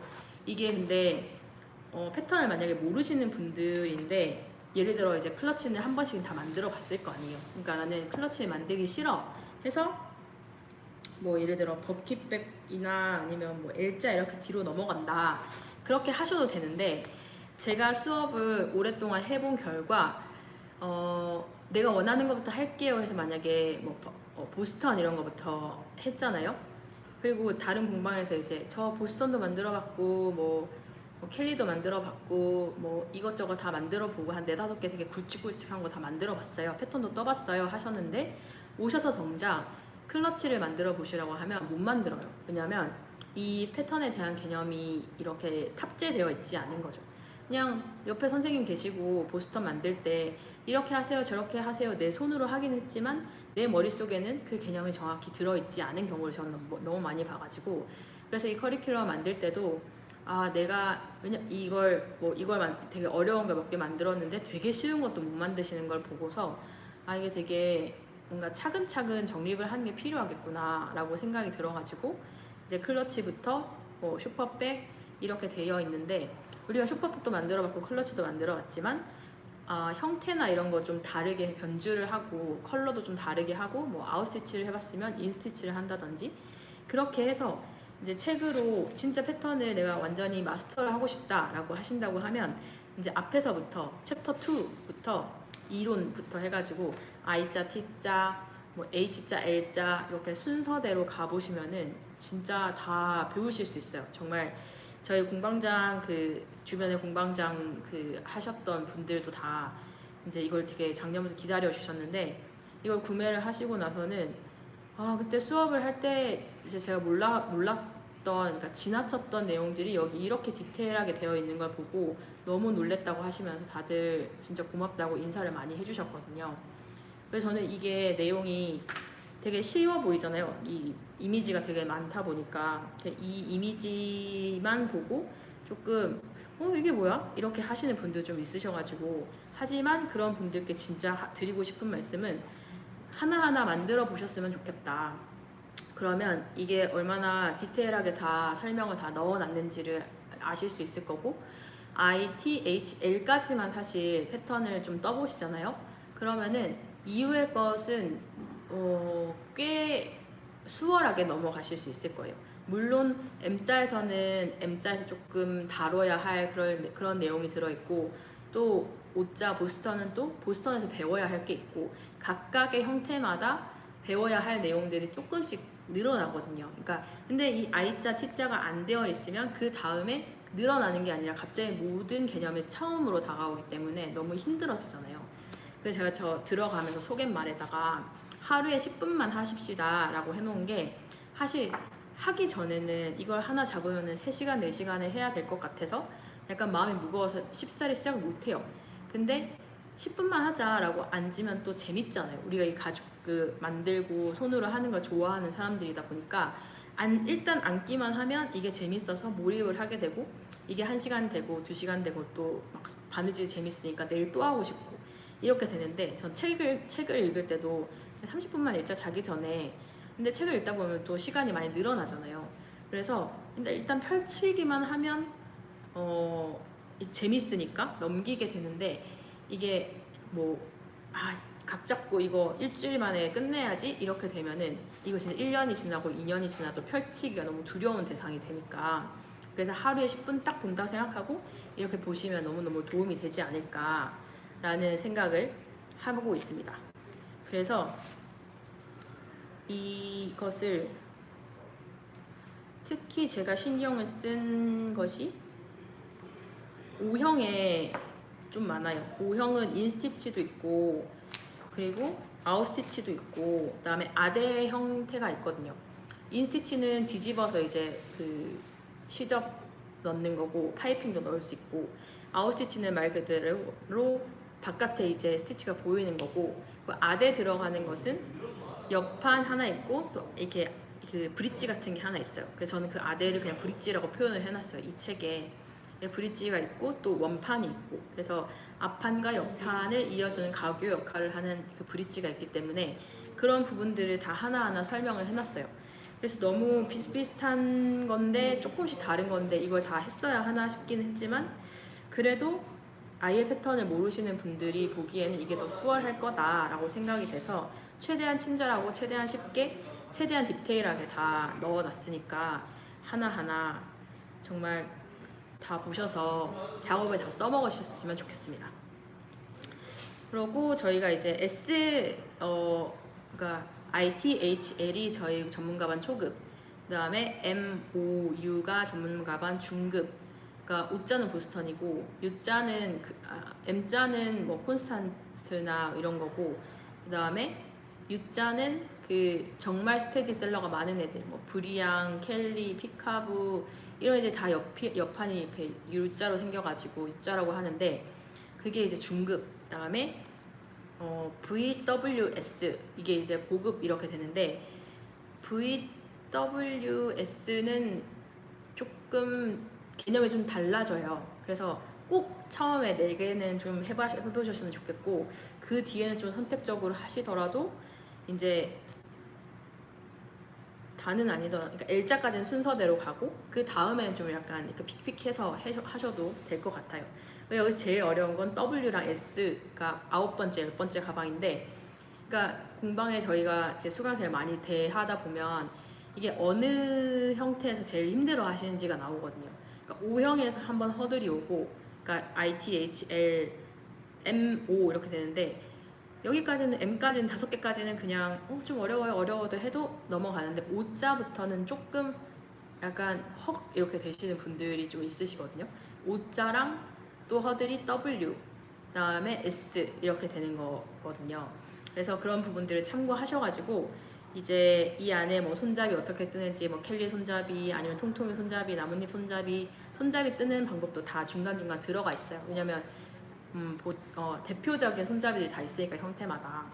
이게 근데 패턴을 만약에 모르시는 분들인데 예를 들어 이제 클러치는 한 번씩은 다 만들어 봤을 거 아니에요. 그러니까 나는 클러치를 만들기 싫어 해서 뭐 예를 들어 버킷백이나 아니면 뭐 L자 이렇게 뒤로 넘어간다 그렇게 하셔도 되는데 제가 수업을 오랫동안 해본 결과 내가 원하는 것부터 할게요 해서 만약에 뭐 보스턴 이런 거부터 했잖아요. 그리고 다른 공방에서 이제 저 보스턴도 만들어 봤고 뭐 켈리도 만들어 봤고 뭐 이것저것 다 만들어 보고 한 4-5개 되게 굵직굵직한 거 다 만들어 봤어요. 패턴도 떠봤어요 하셨는데 오셔서 정작 클러치를 만들어 보시라고 하면 못 만들어요. 왜냐면 이 패턴에 대한 개념이 이렇게 탑재되어 있지 않은 거죠. 그냥 옆에 선생님 계시고 보스턴 만들 때 이렇게 하세요 저렇게 하세요 내 손으로 하긴 했지만 내 머릿속에는 그 개념이 정확히 들어있지 않은 경우를 저는 너무 많이 봐가지고 그래서 이 커리큘럼 만들 때도 내가 이걸 되게 어려운 걸 몇 개 만들었는데 되게 쉬운 것도 못 만드시는 걸 보고서 이게 되게 뭔가 차근차근 정립을 하는 게 필요하겠구나 라고 생각이 들어가지고 이제 클러치부터 뭐 슈퍼백 이렇게 되어 있는데 우리가 슈퍼백도 만들어 봤고 클러치도 만들어 봤지만 형태나 이런 거 좀 다르게 변주를 하고 컬러도 좀 다르게 하고 뭐 아웃스티치를 해봤으면 인스티치를 한다든지 그렇게 해서 이제 책으로 진짜 패턴을 내가 완전히 마스터를 하고 싶다라고 하신다고 하면 이제 앞에서부터 챕터 2부터 이론부터 해가지고 I자, T자, 뭐 H자, L자 이렇게 순서대로 가보시면은 진짜 다 배우실 수 있어요. 정말 저희 공방장 그 주변에 공방장 그 하셨던 분들도 다 이제 이걸 되게 작년부터 기다려 주셨는데 이걸 구매를 하시고 나서는 그때 수업을 할 때 이제 제가 몰랐던 그러니까 지나쳤던 내용들이 여기 이렇게 디테일하게 되어 있는 걸 보고 너무 놀랬다고 하시면서 다들 진짜 고맙다고 인사를 많이 해주셨거든요. 그래서 저는 이게 내용이 되게 쉬워 보이잖아요. 이 이미지가 되게 많다 보니까 이 이미지만 보고 조금 이게 뭐야? 이렇게 하시는 분들 좀 있으셔가지고 하지만 그런 분들께 진짜 드리고 싶은 말씀은 하나하나 만들어 보셨으면 좋겠다. 그러면 이게 얼마나 디테일하게 다 설명을 다 넣어놨는지를 아실 수 있을 거고 ITHL까지만 사실 패턴을 좀 떠보시잖아요. 그러면은 이후의 것은 꽤 수월하게 넘어가실 수 있을 거예요. 물론 M자에서는 M자에서 조금 다뤄야 할 그런 내용이 들어있고 또 O자 보스턴은 또 보스턴에서 배워야 할 게 있고 각각의 형태마다 배워야 할 내용들이 조금씩 늘어나거든요. 그러니까 근데 이 I자, T자가 안 되어 있으면 그 다음에 늘어나는 게 아니라 갑자기 모든 개념이 처음으로 다가오기 때문에 너무 힘들어지잖아요. 그래서 제가 저 들어가면서 소개말에다가 하루에 10분만 하십시다 라고 해놓은 게 사실 하기 전에는 이걸 하나 잡으면 3시간, 4시간을 해야 될 것 같아서 약간 마음이 무거워서 쉽사리 시작을 못해요. 근데 10분만 하자라고 앉으면 또 재밌잖아요. 우리가 이 가죽 만들고 손으로 하는 걸 좋아하는 사람들이다 보니까 일단 앉기만 하면 이게 재밌어서 몰입을 하게 되고 이게 1시간 되고 2시간 되고 또 막 바느질 재밌으니까 내일 또 하고 싶고 이렇게 되는데 전 책을 읽을 때도 30분만 읽자 자기 전에 근데 책을 읽다 보면 또 시간이 많이 늘어나잖아요. 그래서 일단 펼치기만 하면 재밌으니까 넘기게 되는데 이게 각 잡고 이거 일주일 만에 끝내야지 이렇게 되면은 이거 진짜 1년이 지나고 2년이 지나도 펼치기가 너무 두려운 대상이 되니까, 그래서 하루에 10분 딱 본다 생각하고 이렇게 보시면 너무너무 도움이 되지 않을까라는 생각을 하고 있습니다. 그래서 이것을 특히 제가 신경을 쓴 것이 O형에 좀 많아요. O형은 인스티치도 있고 그리고 아웃스티치도 있고 그다음에 아대 형태가 있거든요. 인스티치는 뒤집어서 이제 그 시접 넣는 거고 파이핑도 넣을 수 있고, 아웃스티치는 말 그대로 바깥에 이제 스티치가 보이는 거고, 그 아대 들어가는 것은 옆판 하나 있고 또 이렇게 그 브릿지 같은 게 하나 있어요. 그래서 저는 그 아대를 그냥 브릿지라고 표현을 해놨어요. 이 책에 브릿지가 있고 또 원판이 있고, 그래서 앞판과 옆판을 이어주는 가교 역할을 하는 그 브릿지가 있기 때문에 그런 부분들을 다 하나하나 설명을 해놨어요. 그래서 너무 비슷비슷한 건데 조금씩 다른 건데 이걸 다 했어야 하나 싶긴 했지만, 그래도 아예 패턴을 모르시는 분들이 보기에는 이게 더 수월할 거다라고 생각이 돼서 최대한 친절하고 최대한 쉽게 최대한 디테일하게 다 넣어놨으니까 하나하나 정말 다 보셔서 작업에 다 써먹으셨으면 좋겠습니다. 그리고 저희가 이제 그러니까 ITHL이 저희 전문가반 초급, 그 다음에 MOU가 전문가반 중급, 그러니까 O자는 보스턴이고 U자는 M자는 뭐 콘스탄트나 이런 거고, 그 다음에 U자는 그 정말 스테디셀러가 많은 애들, 뭐 브리앙, 켈리, 피카브 이런 애들 다 옆판이 이렇게 U자로 생겨가지고 U자라고 하는데, 그게 이제 중급. 그 다음에 VWS 이게 이제 고급 이렇게 되는데, VWS는 조금 개념이 좀 달라져요. 그래서 꼭 처음에 4개는 좀 해보셨으면 좋겠고, 그 뒤에는 좀 선택적으로 하시더라도 이제 다는 아니더라도, 그러니까 L자까지는 순서대로 가고 그 다음에는 좀 약간 이렇게 픽픽해서 하셔도 될 것 같아요. 여기서 제일 어려운 건 W랑 S가 9번째, 10번째 가방인데, 그러니까 공방에 저희가 제 수강생을 많이 대하다 보면 이게 어느 형태에서 제일 힘들어 하시는지가 나오거든요. 그러니까 O형에서 한번 허들이 오고, 그러니까 ITHL, MO 이렇게 되는데, 여기까지는 M까지는 5개까지는 그냥 좀 어려워도 해도 넘어가는데, O자부터는 조금 약간 헉 이렇게 되시는 분들이 좀 있으시거든요. O자랑 또 허들이 W, 그다음에 S 이렇게 되는 거거든요. 그래서 그런 부분들을 참고하셔가지고 이제 이 안에 뭐 손잡이 어떻게 뜨는지, 뭐 켈리 손잡이 아니면 통통이 손잡이, 나뭇잎 손잡이 뜨는 방법도 다 중간중간 들어가 있어요. 왜냐면 대표적인 손잡이들이 다 있으니까 형태마다.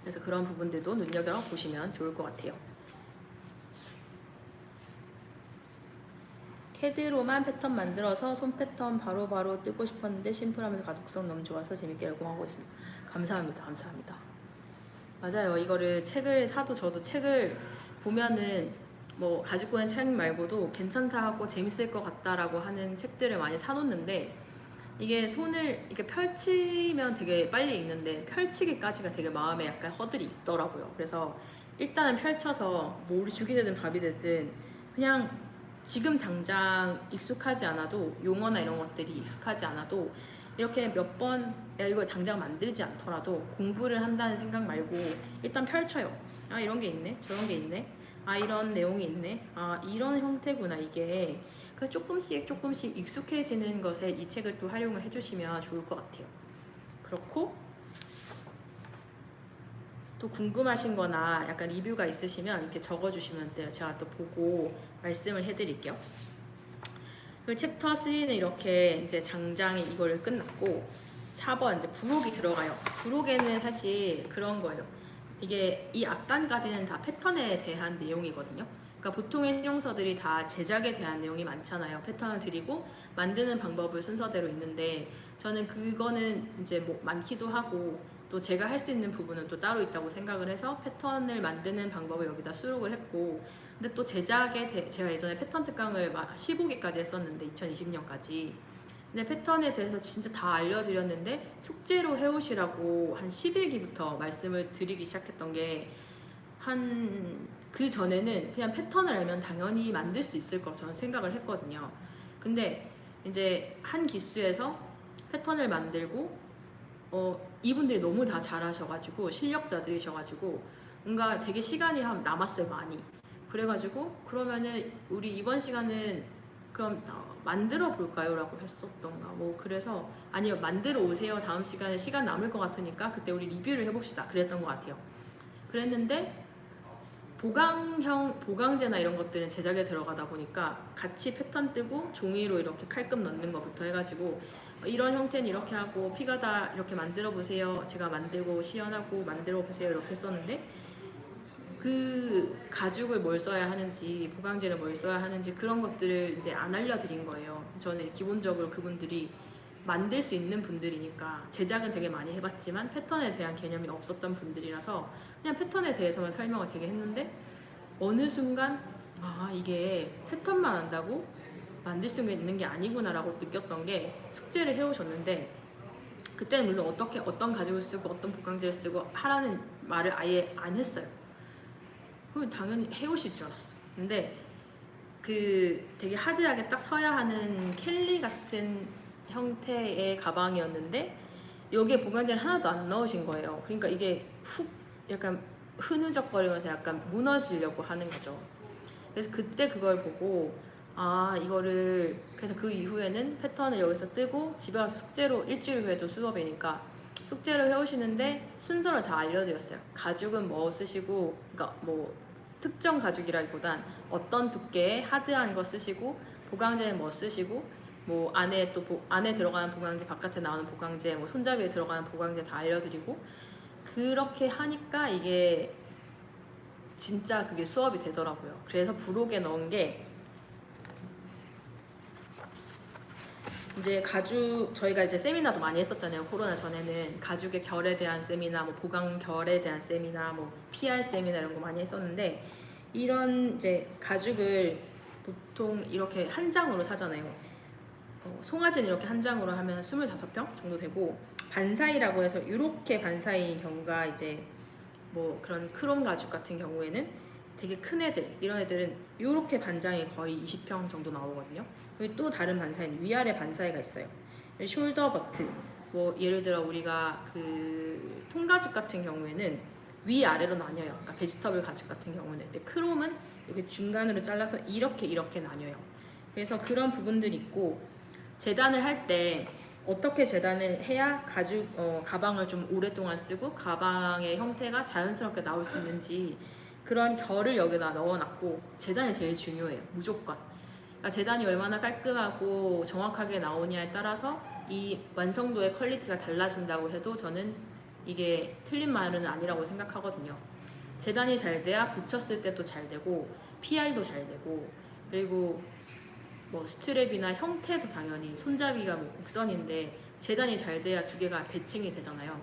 그래서 그런 부분들도 눈여겨보시면 좋을 것 같아요. 캐드로만 패턴 만들어서 손 패턴 바로바로 뜨고 싶었는데 심플하면서 가독성 너무 좋아서 재밌게 열공하고 있습니다. 감사합니다. 감사합니다. 맞아요. 이거를 책을 사도 저도 책을 보면은 뭐 가지고 있는 책 말고도 괜찮다 하고 재밌을 것 같다라고 하는 책들을 많이 사놓는데, 이게 손을 이렇게 펼치면 되게 빨리 읽는데 펼치기까지가 되게 마음에 약간 허들이 있더라고요. 그래서 일단은 펼쳐서 뭐 우리 죽이 되든 밥이 되든 그냥 지금 당장 익숙하지 않아도, 용어나 이런 것들이 익숙하지 않아도 이렇게 몇 번 이거 당장 만들지 않더라도 공부를 한다는 생각 말고 일단 펼쳐요. 아 이런 게 있네, 저런 게 있네, 아 이런 내용이 있네, 아 이런 형태구나 이게. 그래서 조금씩 익숙해지는 것에 이 책을 또 활용을 해주시면 좋을 것 같아요. 그렇고 또 궁금하신 거나 약간 리뷰가 있으시면 이렇게 적어주시면 돼요. 제가 또 보고 말씀을 해드릴게요. 그리고 챕터 3는 이렇게 이제 장장이 이거를 끝났고, 4번 이제 부록이 들어가요. 부록에는 사실 그런 거예요. 이게 이 앞단까지는 다 패턴에 대한 내용이거든요. 그러니까 보통의 신용서들이 다 제작에 대한 내용이 많잖아요. 패턴을 드리고 만드는 방법을 순서대로 있는데, 저는 그거는 이제 뭐 많기도 하고 또 제가 할 수 있는 부분은 또 따로 있다고 생각을 해서 패턴을 만드는 방법을 여기다 수록을 했고, 근데 또 제작에 제가 예전에 패턴 특강을 15개까지 했었는데 2020년까지 근데 패턴에 대해서 진짜 다 알려드렸는데 숙제로 해오시라고 한 10일기부터 말씀을 드리기 시작했던 게, 한 그 전에는 그냥 패턴을 알면 당연히 만들 수 있을 거라고 저는 생각을 했거든요. 근데 이제 한 기수에서 패턴을 만들고 이분들이 너무 다 잘하셔가지고 실력자들이셔가지고 뭔가 되게 시간이 남았어요, 많이. 그래가지고 그러면은 우리 이번 시간은 그럼 만들어 볼까요? 라고 했었던가 뭐. 그래서 아니요, 만들어 오세요, 다음 시간에 시간 남을 것 같으니까 그때 우리 리뷰를 해봅시다, 그랬던 것 같아요. 그랬는데 보강제나 이런 것들은 제작에 들어가다 보니까 같이 패턴 뜨고 종이로 이렇게 칼금 넣는 것부터 해가지고 이런 형태는 이렇게 하고 피가다 이렇게 만들어 보세요, 제가 만들고 시연하고 만들어 보세요, 이렇게 했었는데 그 가죽을 뭘 써야 하는지, 보강제를 뭘 써야 하는지 그런 것들을 이제 안 알려드린 거예요. 저는 기본적으로 그분들이 만들 수 있는 분들이니까, 제작은 되게 많이 해봤지만 패턴에 대한 개념이 없었던 분들이라서 그냥 패턴에 대해서만 설명을 되게 했는데, 어느 순간 이게 패턴만 안다고 만들 수 있는 게 아니구나 라고 느꼈던 게, 숙제를 해오셨는데 그때는 물론 어떤 가죽을 쓰고 어떤 보강제를 쓰고 하라는 말을 아예 안 했어요. 그건 당연히 해오실 줄 알았어. 근데 그 되게 하드하게 딱 서야 하는 켈리 같은 형태의 가방이었는데 여기에 보강제를 하나도 안 넣으신 거예요. 그러니까 이게 약간 흐느적거리면서 약간 무너지려고 하는 거죠. 그래서 그때 그걸 보고 이거를, 그래서 그 이후에는 패턴을 여기서 뜨고 집에 가서 숙제로, 일주일 후에도 수업이니까 숙제로 해오시는데 순서를 다 알려드렸어요. 가죽은 뭐 쓰시고, 그러니까 뭐 특정 가죽이라기보단 어떤 두께의 하드한 거 쓰시고, 보강제는 뭐 쓰시고, 뭐 안에 안에 들어가는 보강제, 바깥에 나오는 보강제, 뭐 손잡이에 들어가는 보강제 다 알려드리고, 그렇게 하니까 이게 진짜 그게 수업이 되더라고요. 그래서 부록에 넣은 게, 이제 가죽, 저희가 이제 세미나도 많이 했었잖아요. 코로나 전에는 가죽의 결에 대한 세미나, 뭐 보강 결에 대한 세미나, 뭐 PR 세미나 이런 거 많이 했었는데, 이런 이제 가죽을 보통 이렇게 한 장으로 사잖아요. 송아지는 이렇게 한 장으로 하면 25평 정도 되고, 반사이라고 해서 이렇게 반사이인 경우가 이제 뭐 그런 크롬 가죽 같은 경우에는 되게 큰 애들, 이런 애들은 이렇게 반장이 거의 20평 정도 나오거든요. 여기 또 다른 반사이는 위아래 반사이가 있어요. 숄더 버트, 뭐 예를 들어 우리가 그 통가죽 같은 경우에는 위아래로 나뉘어요. 그러니까 베지터블 가죽 같은 경우는. 근데 크롬은 이렇게 중간으로 잘라서 이렇게 나뉘어요. 그래서 그런 부분들이 있고, 재단을 할 때 어떻게 재단을 해야 가방을 좀 오랫동안 쓰고 가방의 형태가 자연스럽게 나올 수 있는지, 그런 결을 여기다 넣어놨고, 재단이 제일 중요해요, 무조건. 그러니까 재단이 얼마나 깔끔하고 정확하게 나오냐에 따라서 이 완성도의 퀄리티가 달라진다고 해도 저는 이게 틀린 말은 아니라고 생각하거든요. 재단이 잘 돼야 붙였을 때도 잘 되고, PR도 잘 되고, 그리고 뭐 스트랩이나 형태도 당연히 손잡이가 뭐 곡선인데 재단이 잘 돼야 두 개가 배칭이 되잖아요.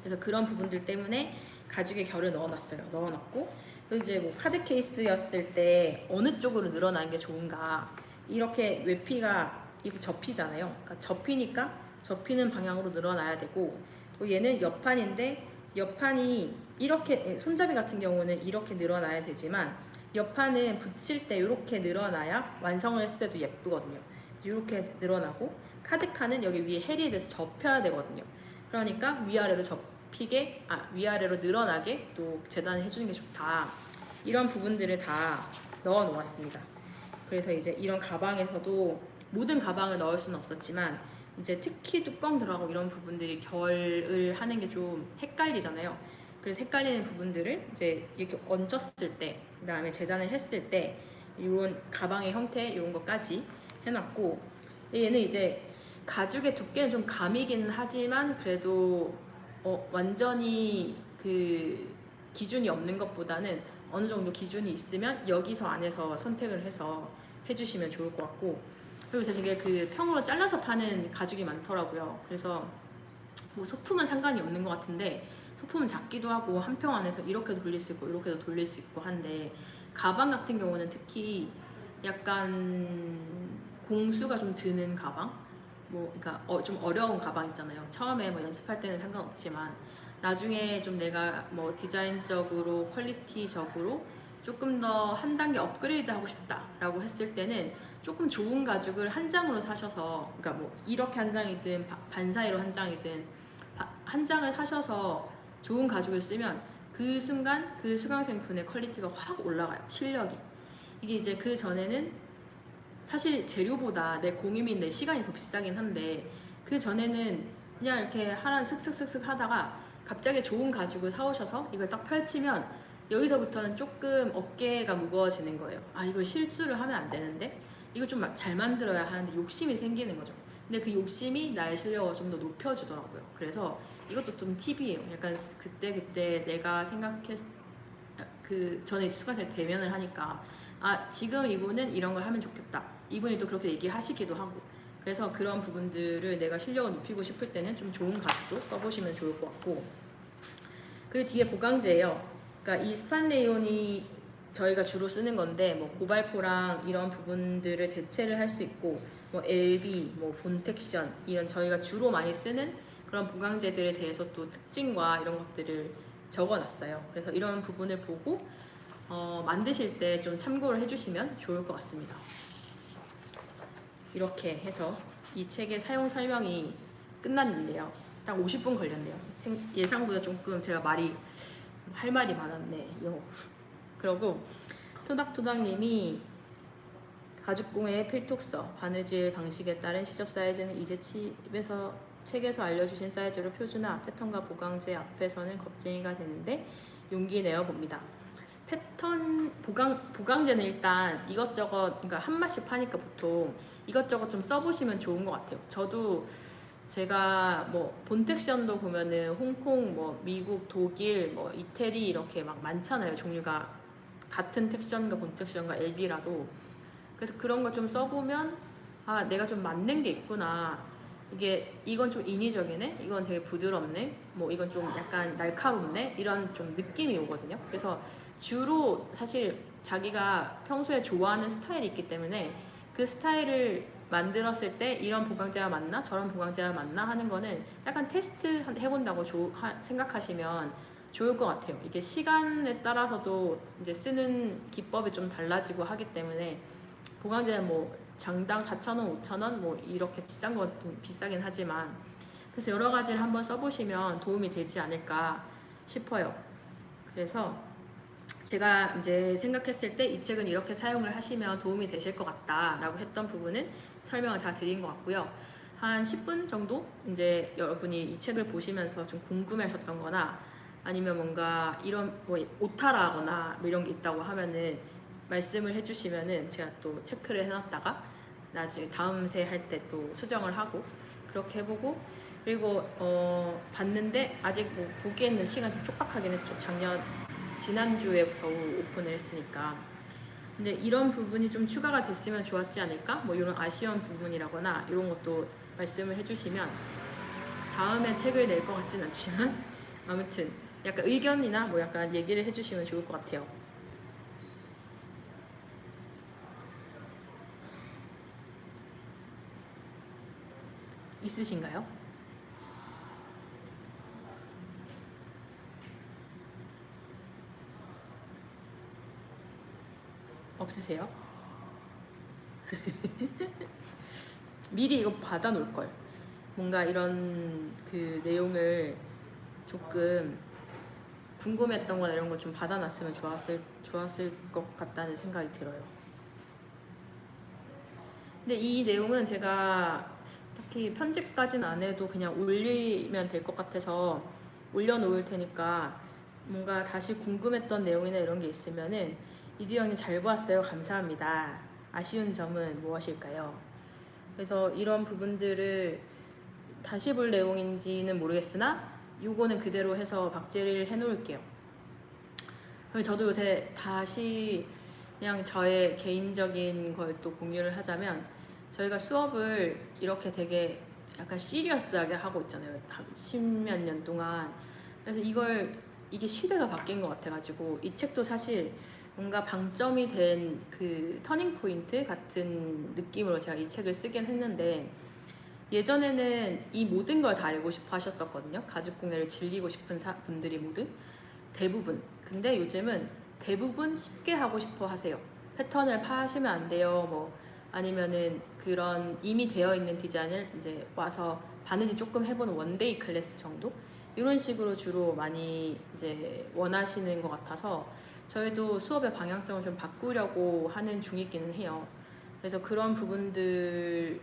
그래서 그런 부분들 때문에 가죽의 결을 넣어놨고, 그리고 이제 뭐 카드 케이스였을 때 어느 쪽으로 늘어나는 게 좋은가, 이렇게 외피가 이렇게 접히잖아요. 그러니까 접히니까 접히는 방향으로 늘어나야 되고, 또 얘는 옆판인데 옆판이 이렇게, 손잡이 같은 경우는 이렇게 늘어나야 되지만 옆판은 붙일 때 이렇게 늘어나야 완성을 했을 때도 예쁘거든요. 이렇게 늘어나고, 카드칸은 여기 위에 헬이 돼서 접혀야 되거든요. 그러니까 위아래로 늘어나게 또 재단을 해주는 게 좋다. 이런 부분들을 다 넣어 놓았습니다. 그래서 이제 이런 가방에서도 모든 가방을 넣을 수는 없었지만, 이제 특히 뚜껑 들어가고 이런 부분들이 결을 하는 게 좀 헷갈리잖아요. 그래서 헷갈리는 부분들을 이제 이렇게 얹었을 때, 그 다음에 재단을 했을 때 이런 가방의 형태, 이런 것까지 해놨고, 얘는 이제 가죽의 두께는 좀 감이긴 하지만 그래도 완전히 그 기준이 없는 것보다는 어느 정도 기준이 있으면 여기서 안에서 선택을 해서 해주시면 좋을 것 같고, 그리고 되게 그 평으로 잘라서 파는 가죽이 많더라고요. 그래서 뭐 소품은 상관이 없는 것 같은데, 소품은 작기도 하고 한 평 안에서 이렇게도 돌릴 수 있고 이렇게도 돌릴 수 있고 한데, 가방 같은 경우는 특히 약간 공수가 좀 드는 가방, 뭐 그러니까 좀 어려운 가방 있잖아요. 처음에 뭐 연습할 때는 상관없지만 나중에 좀 내가 뭐 디자인적으로 퀄리티적으로 조금 더 한 단계 업그레이드 하고 싶다라고 했을 때는 조금 좋은 가죽을 한 장으로 사셔서, 그러니까 뭐 이렇게 한 장이든 반사이로 한 장이든 한 장을 사셔서 좋은 가죽을 쓰면 그 순간 그 수강생분의 퀄리티가 확 올라가요. 실력이. 이게 이제 그 전에는 사실 재료보다 내 공임인 내 시간이 더 비싸긴 한데, 그 전에는 그냥 이렇게 하나 슥슥슥슥 하다가 갑자기 좋은 가죽을 사오셔서 이걸 딱 펼치면 여기서부터는 조금 어깨가 무거워지는 거예요. 아, 이걸 실수를 하면 안 되는데, 이거 좀 잘 만들어야 하는데 욕심이 생기는 거죠. 근데 그 욕심이 나의 실력을 좀 더 높여주더라고요. 그래서 이것도 좀 팁이에요. 약간 그때 내가 그 전에 수강생 대면을 하니까, 아, 지금 이분은 이런 걸 하면 좋겠다, 이분이 또 그렇게 얘기하시기도 하고, 그래서 그런 부분들을 내가 실력을 높이고 싶을 때는 좀 좋은 가죽도 써보시면 좋을 것 같고, 그리고 뒤에 보강제예요. 그러니까 이 스판레이온이 저희가 주로 쓰는 건데, 뭐 고발포랑 이런 부분들을 대체를 할 수 있고, 뭐 LB, 뭐 본텍션, 이런 저희가 주로 많이 쓰는 그런 보강제들에 대해서 또 특징과 이런 것들을 적어놨어요. 그래서 이런 부분을 보고 만드실 때 좀 참고를 해주시면 좋을 것 같습니다. 이렇게 해서 이 책의 사용 설명이 끝났는데요. 딱 50분 걸렸네요. 예상보다 조금 제가 할 말이 많았네요. 그리고 토닥토닥님이 가죽공예의 필독서, 바느질 방식에 따른 시접 사이즈는 이제 책에서 알려주신 사이즈로 표준화, 패턴과 보강제 앞에서는 겁쟁이가 되는데 용기 내어 봅니다. 패턴 보강제는 일단 이것저것, 그러니까 한 맛씩 파니까 보통 이것저것 좀 써보시면 좋은 것 같아요. 저도 제가 뭐 본텍션도 보면은 홍콩, 뭐 미국, 독일, 뭐 이태리 이렇게 막 많잖아요. 종류가 같은 텍션과 본텍션과 LB라도. 그래서 그런 거 좀 써보면, 아, 내가 좀 맞는 게 있구나. 이건 좀 인위적이네, 이건 되게 부드럽네, 뭐 이건 좀 약간 날카롭네, 이런 좀 느낌이 오거든요. 그래서 주로 사실 자기가 평소에 좋아하는 스타일이 있기 때문에 그 스타일을 만들었을 때 이런 보강제가 맞나 저런 보강제가 맞나 하는 거는 약간 테스트 해본다고 생각하시면 좋을 것 같아요. 이게 시간에 따라서도 이제 쓰는 기법이 좀 달라지고 하기 때문에, 보강제는 뭐 장당 4,000원, 5,000원 뭐 이렇게 비싼 것도 비싸긴 하지만, 그래서 여러 가지를 한번 써보시면 도움이 되지 않을까 싶어요. 그래서 제가 이제 생각했을 때 이 책은 이렇게 사용을 하시면 도움이 되실 것 같다라고 했던 부분은 설명을 다 드린 것 같고요. 한 10분 정도 이제 여러분이 이 책을 보시면서 좀 궁금해하셨던 거나 아니면 뭔가 이런 뭐 오타라거나 뭐 이런 게 있다고 하면은 말씀을 해주시면은 제가 또 체크를 해놨다가 나중에 다음 세 할 때 또 수정을 하고 그렇게 해보고, 그리고 봤는데 아직 뭐 보기에는 시간이 좀 촉박하긴 했죠. 지난주에 겨우 오픈을 했으니까. 근데 이런 부분이 좀 추가가 됐으면 좋았지 않을까? 뭐 이런 아쉬운 부분이라거나 이런 것도 말씀을 해주시면, 다음에 책을 낼 것 같진 않지만 아무튼 약간 의견이나 뭐 약간 얘기를 해주시면 좋을 것 같아요. 있으신가요? 없으세요? 미리 이거 받아 놓을 걸. 뭔가 이런 그 내용을 조금 궁금했던 거나 이런 거 좀 받아놨으면 좋았을 것 같다는 생각이 들어요. 근데 이 내용은 제가 딱히 편집까지는 안 해도 그냥 올리면 될 것 같아서 올려놓을 테니까, 뭔가 다시 궁금했던 내용이나 이런 게 있으면은 이디 형님 잘 보았어요, 감사합니다, 아쉬운 점은 무엇일까요? 그래서 이런 부분들을 다시 볼 내용인지는 모르겠으나 요거는 그대로 해서 박제를 해 놓을게요. 저도 요새 다시 그냥 저의 개인적인 걸 또 공유를 하자면, 저희가 수업을 이렇게 되게 약간 시리어스하게 하고 있잖아요, 십몇 년 동안. 그래서 이게 시대가 바뀐 것 같아가지고, 이 책도 사실 뭔가 방점이 된 그 터닝 포인트 같은 느낌으로 제가 이 책을 쓰긴 했는데, 예전에는 이 모든 걸 다 알고 싶어 하셨었거든요. 가죽 공예를 즐기고 싶은 분들이 모두 대부분. 근데 요즘은 대부분 쉽게 하고 싶어 하세요. 패턴을 파시면 안 돼요. 뭐 아니면은 그런 이미 되어 있는 디자인을 이제 와서 바느질 조금 해보는 원데이 클래스 정도 이런 식으로 주로 많이 이제 원하시는 것 같아서 저희도 수업의 방향성을 좀 바꾸려고 하는 중이기는 해요. 그래서 그런 부분들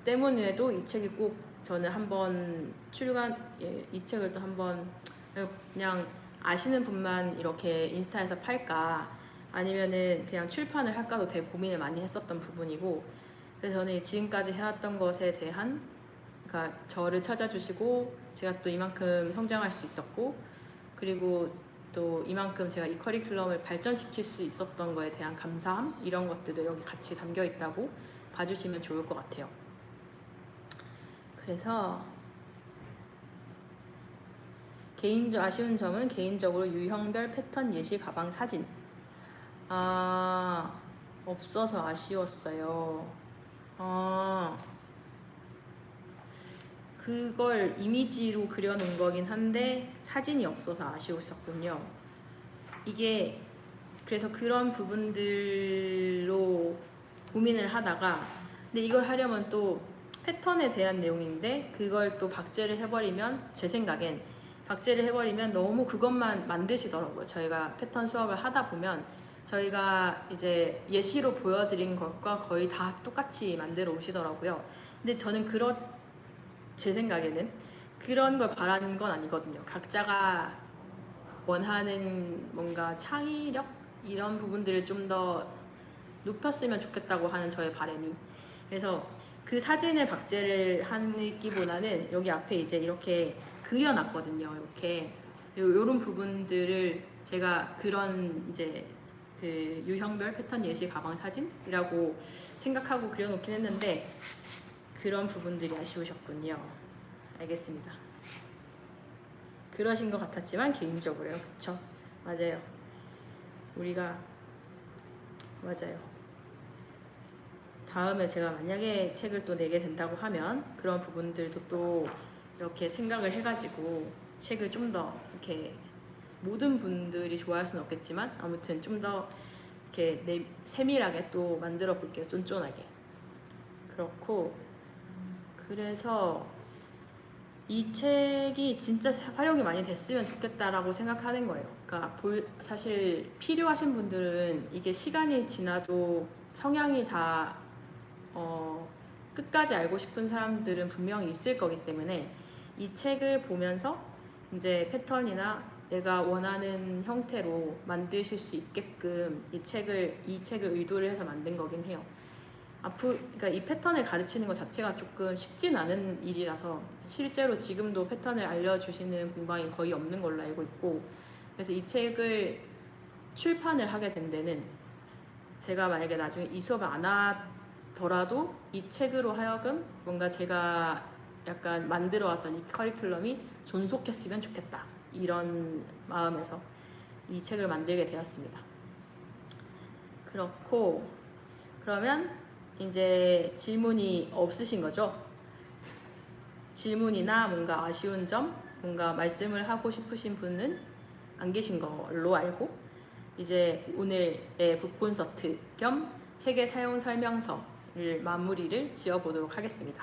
때문에도 이 책이 꼭 저는 한번 이 책을 또 한번 그냥 아시는 분만 이렇게 인스타에서 팔까 아니면은 그냥 출판을 할까도 되게 고민을 많이 했었던 부분이고, 그래서 저는 지금까지 해왔던 것에 대한, 그러니까 저를 찾아주시고 제가 또 이만큼 성장할 수 있었고, 그리고 또 이만큼 제가 이 커리큘럼을 발전시킬 수 있었던 거에 대한 감사함, 이런 것들도 여기 같이 담겨 있다고 봐주시면 좋을 것 같아요. 그래서 아쉬운 점은 개인적으로 유형별 패턴 예시 가방 사진 없어서 아쉬웠어요. 그걸 이미지로 그려놓은 거긴 한데 사진이 없어서 아쉬웠었군요. 이게 그래서 그런 부분들로 고민을 하다가, 근데 이걸 하려면 또 패턴에 대한 내용인데 그걸 또 박제를 해버리면, 제 생각엔 박제를 해버리면 너무 그것만 만드시더라고요. 저희가 패턴 수업을 하다 보면 저희가 이제 예시로 보여드린 것과 거의 다 똑같이 만들어 오시더라고요. 근데 저는 제 생각에는 그런 걸 바라는 건 아니거든요. 각자가 원하는 뭔가 창의력 이런 부분들을 좀 더 높였으면 좋겠다고 하는 저의 바람이, 그래서 그 사진을 박제를 하기보다는 여기 앞에 이제 이렇게 그려놨거든요. 이렇게 요런 부분들을 제가 그런 이제 그 유형별 패턴 예시 가방 사진이라고 생각하고 그려놓긴 했는데 그런 부분들이 아쉬우셨군요. 알겠습니다. 그러신 것 같았지만 개인적으로요. 그쵸? 맞아요. 맞아요. 다음에 제가 만약에 책을 또 내게 된다고 하면 그런 부분들도 또 이렇게 생각을 해가지고 책을 좀 더 이렇게 모든 분들이 좋아할 수는 없겠지만 아무튼 좀 더 이렇게 세밀하게 또 만들어 볼게요. 쫀쫀하게. 그렇고, 그래서 이 책이 진짜 활용이 많이 됐으면 좋겠다라고 생각하는 거예요. 그러니까 사실 필요하신 분들은 이게 시간이 지나도 성향이 다 끝까지 알고 싶은 사람들은 분명히 있을 거기 때문에 이 책을 보면서 이제 패턴이나 내가 원하는 형태로 만드실 수 있게끔 이 책을 의도를 해서 만든 거긴 해요. 그러니까 이 패턴을 가르치는 것 자체가 조금 쉽진 않은 일이라서 실제로 지금도 패턴을 알려주시는 공방이 거의 없는 걸로 알고 있고, 그래서 이 책을 출판을 하게 된 데는 제가 만약에 나중에 이 수업을 안 하더라도 이 책으로 하여금 뭔가 제가 약간 만들어왔던 이 커리큘럼이 존속했으면 좋겠다, 이런 마음에서 이 책을 만들게 되었습니다. 그렇고, 그러면 이제 질문이 없으신 거죠? 질문이나 뭔가 아쉬운 점, 뭔가 말씀을 하고 싶으신 분은 안 계신 걸로 알고, 이제 오늘의 북콘서트 겸 책의 사용 설명서를 마무리를 지어보도록 하겠습니다.